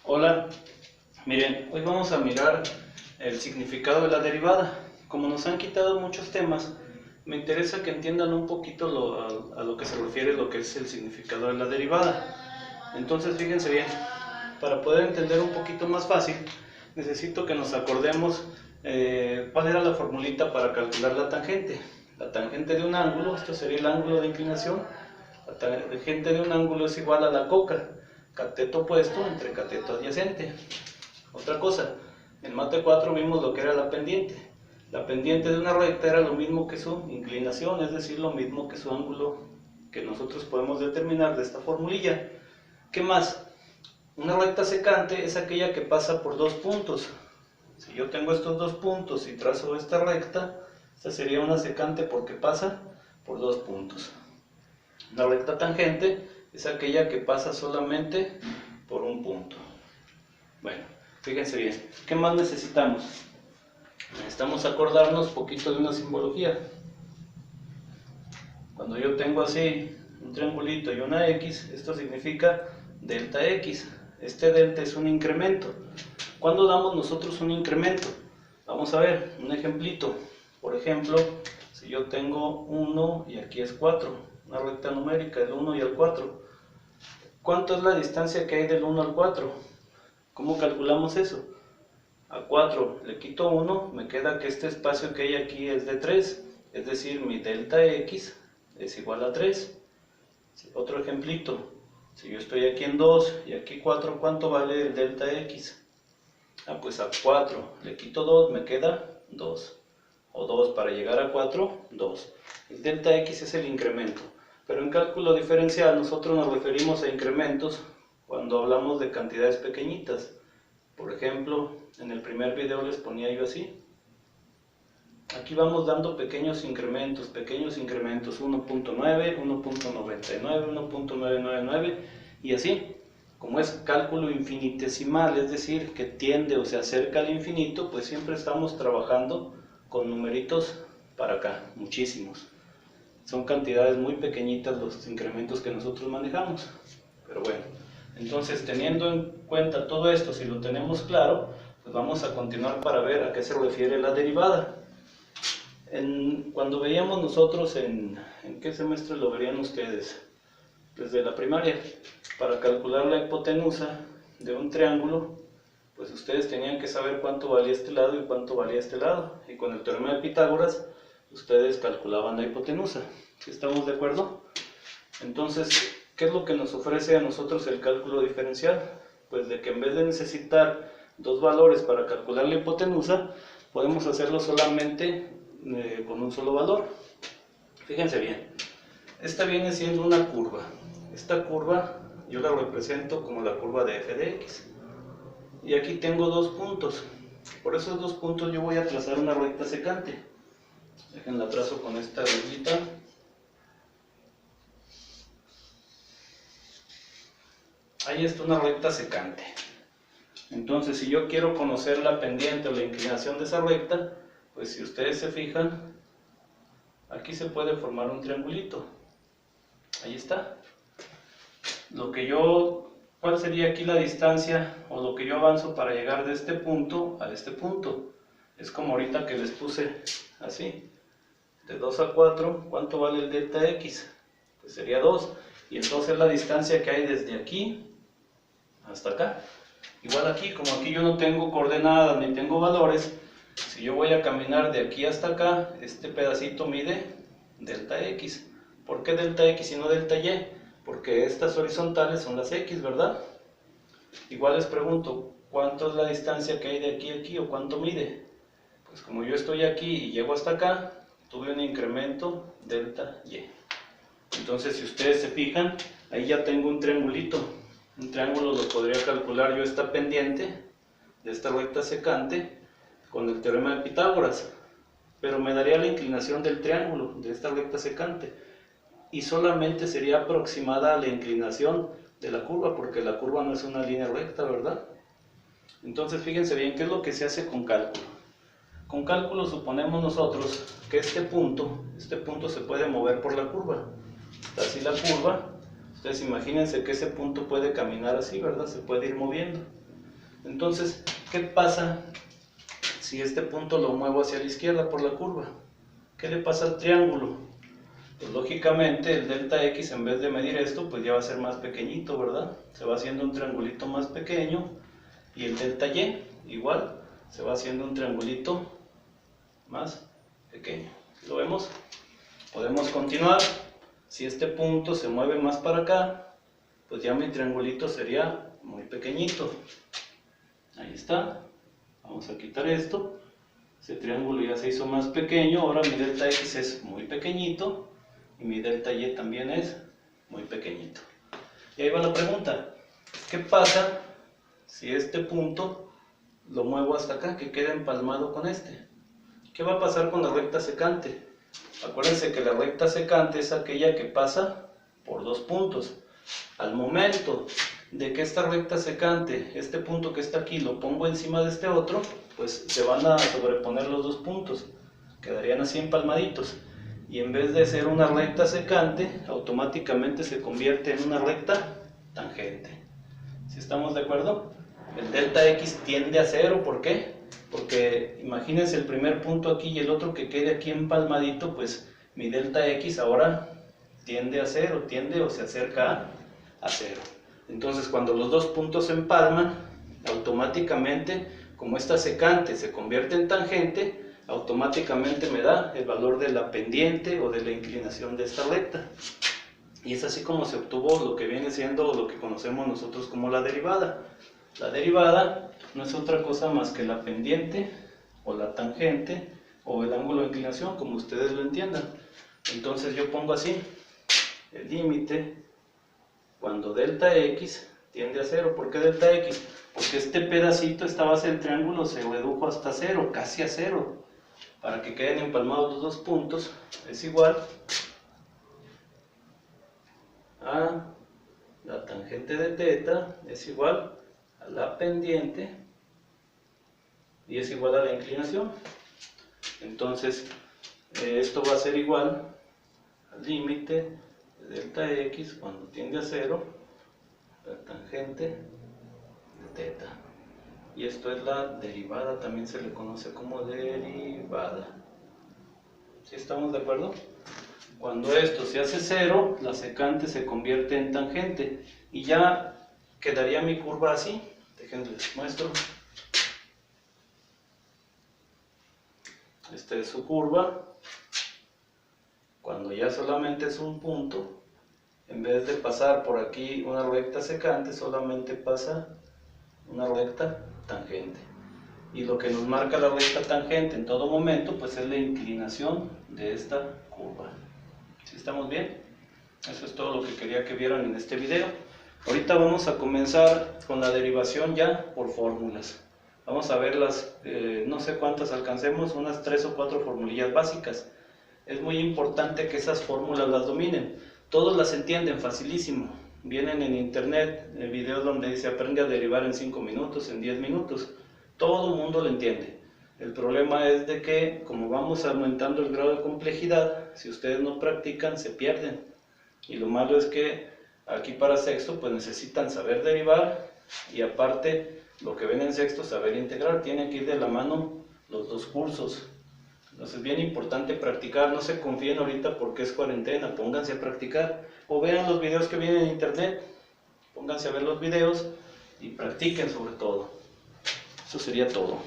Hola, miren, hoy vamos a mirar el significado de la derivada. Como nos han quitado muchos temas, me interesa que entiendan un poquito a lo que se refiere lo que es el significado de la derivada. Entonces, fíjense bien, para poder entender un poquito más fácil, necesito que nos acordemos cuál era la formulita para calcular la tangente. La tangente de un ángulo, esto sería el ángulo de inclinación, la tangente de un ángulo es igual a la coca, cateto opuesto entre cateto adyacente. Otra cosa, en mate 4 vimos lo que era la pendiente. La pendiente de una recta era lo mismo que su inclinación, es decir, lo mismo que su ángulo, que nosotros podemos determinar de esta formulilla. ¿Qué más? Una recta secante es aquella que pasa por dos puntos. Si yo tengo estos dos puntos y trazo esta recta, esta sería una secante porque pasa por dos puntos. Una recta tangente es aquella que pasa solamente por un punto. Bueno, fíjense bien, ¿qué más necesitamos? Necesitamos acordarnos un poquito de una simbología. Cuando yo tengo así un triangulito y una X, esto significa delta X. Este delta es un incremento. ¿Cuándo damos nosotros un incremento? Vamos a ver un ejemplito. Por ejemplo, si yo tengo 1 y aquí es 4, una recta numérica, el 1 y el 4. ¿Cuánto es la distancia que hay del 1 al 4? ¿Cómo calculamos eso? A 4 le quito 1, me queda que este espacio que hay aquí es de 3, es decir, mi delta X es igual a 3. Otro ejemplito, si yo estoy aquí en 2 y aquí 4, ¿cuánto vale el delta X? Pues a 4 le quito 2, me queda 2. O 2 para llegar a 4, 2. El delta X es el incremento. Pero en cálculo diferencial nosotros nos referimos a incrementos cuando hablamos de cantidades pequeñitas. Por ejemplo, en el primer video les ponía yo así. Aquí vamos dando pequeños incrementos, 1.9, 1.99, 1.999 y así. Como es cálculo infinitesimal, es decir, que tiende o se acerca al infinito, pues siempre estamos trabajando con numeritos para acá, muchísimos. Son cantidades muy pequeñitas los incrementos que nosotros manejamos. Pero bueno, entonces teniendo en cuenta todo esto, si lo tenemos claro, pues vamos a continuar para ver a qué se refiere la derivada. Cuando veíamos nosotros, ¿en qué semestre lo verían ustedes? Desde la primaria. Para calcular la hipotenusa de un triángulo, pues ustedes tenían que saber cuánto valía este lado y cuánto valía este lado. Y con el teorema de Pitágoras, ustedes calculaban la hipotenusa. ¿Sí estamos de acuerdo? Entonces, ¿qué es lo que nos ofrece a nosotros el cálculo diferencial? Pues de que en vez de necesitar dos valores para calcular la hipotenusa, podemos hacerlo solamente con un solo valor. Fíjense bien, esta viene siendo una curva. Esta curva yo la represento como la curva de f de x. Y aquí tengo dos puntos. Por esos dos puntos yo voy a trazar una recta secante. Déjenla trazo con esta rayita. Ahí está una recta secante. Entonces, si yo quiero conocer la pendiente o la inclinación de esa recta, pues si ustedes se fijan, aquí se puede formar un triangulito. Ahí está. ¿Cuál sería aquí la distancia o lo que yo avanzo para llegar de este punto a este punto? Es como ahorita que les puse así. De 2 a 4, ¿cuánto vale el delta X? Pues sería 2. Y entonces la distancia que hay desde aquí hasta acá. Igual aquí, como aquí yo no tengo coordenadas ni tengo valores, si yo voy a caminar de aquí hasta acá, este pedacito mide delta X. ¿Por qué delta X y no delta Y? Porque estas horizontales son las X, ¿verdad? Igual les pregunto, ¿cuánto es la distancia que hay de aquí a aquí o cuánto mide? Pues como yo estoy aquí y llego hasta acá, tuve un incremento delta Y. Entonces, si ustedes se fijan, ahí ya tengo un triangulito. Un triángulo lo podría calcular yo esta pendiente de esta recta secante con el teorema de Pitágoras, pero me daría la inclinación del triángulo de esta recta secante y solamente sería aproximada a la inclinación de la curva, porque la curva no es una línea recta, ¿verdad? Entonces fíjense bien qué es lo que se hace con cálculo. Con cálculo suponemos nosotros que este punto se puede mover por la curva. Está así la curva. Ustedes imagínense que ese punto puede caminar así, ¿verdad? Se puede ir moviendo. Entonces, ¿qué pasa si este punto lo muevo hacia la izquierda por la curva? ¿Qué le pasa al triángulo? Pues lógicamente el delta x, en vez de medir esto, pues ya va a ser más pequeñito, ¿verdad? Se va haciendo un triangulito más pequeño, y el delta y igual se va haciendo un triangulito más pequeño. ¿Lo vemos? Podemos continuar. Si este punto se mueve más para acá, pues ya mi triangulito sería muy pequeñito. Ahí está. Vamos a quitar esto. Ese triángulo ya se hizo más pequeño. Ahora mi delta x es muy pequeñito y mi delta y también es muy pequeñito. Y ahí va la pregunta: ¿qué pasa si este punto lo muevo hasta acá, que queda empalmado con este? ¿Qué va a pasar con la recta secante? Acuérdense que la recta secante es aquella que pasa por dos puntos. Al momento de que esta recta secante, este punto que está aquí, lo pongo encima de este otro, pues se van a sobreponer los dos puntos, quedarían así empalmaditos, y en vez de ser una recta secante, automáticamente se convierte en una recta tangente. ¿Sí estamos de acuerdo? El delta x tiende a cero. ¿Por qué? Porque imagínense el primer punto aquí y el otro que quede aquí empalmadito, pues mi delta x ahora tiende a cero, tiende o se acerca a cero. Entonces cuando los dos puntos se empalman, automáticamente, como esta secante se convierte en tangente, automáticamente me da el valor de la pendiente o de la inclinación de esta recta. Y es así como se obtuvo lo que viene siendo lo que conocemos nosotros como la derivada. La derivada no es otra cosa más que la pendiente o la tangente o el ángulo de inclinación, como ustedes lo entiendan. Entonces yo pongo así: el límite cuando delta x tiende a cero. ¿Por qué delta x? Porque este pedacito, esta base del triángulo, se redujo hasta cero, casi a cero. Para que queden empalmados los dos puntos, es igual a la tangente de θ, es igual a la pendiente, y es igual a la inclinación. Entonces esto va a ser igual al límite de delta x cuando tiende a cero, la tangente de θ. Y esto es la derivada, también se le conoce como derivada. ¿Sí estamos de acuerdo? Cuando esto se hace cero, la secante se convierte en tangente y ya quedaría mi curva así. Déjenme les muestro. Esta es su curva. Cuando ya solamente es un punto, en vez de pasar por aquí una recta secante, solamente pasa una recta tangente. Y lo que nos marca la recta tangente en todo momento, pues es la inclinación de esta curva. ¿Sí estamos bien? Eso es todo lo que quería que vieran en este video. Ahorita vamos a comenzar con la derivación ya por fórmulas. Vamos a ver las, no sé cuántas alcancemos, unas 3 o 4 formulillas básicas. Es muy importante que esas fórmulas las dominen. Todos las entienden facilísimo. Vienen en internet videos donde dice aprende a derivar en 5 minutos, en 10 minutos. Todo el mundo lo entiende. El problema es de que, como vamos aumentando el grado de complejidad, si ustedes no practican, se pierden. Y lo malo es que aquí para sexto, pues necesitan saber derivar y aparte, lo que ven en sexto, saber integrar. Tienen que ir de la mano los dos cursos. Entonces es bien importante practicar. No se confíen ahorita porque es cuarentena, pónganse a practicar. O vean los videos que vienen en internet, pónganse a ver los videos y practiquen sobre todo. Eso sería todo.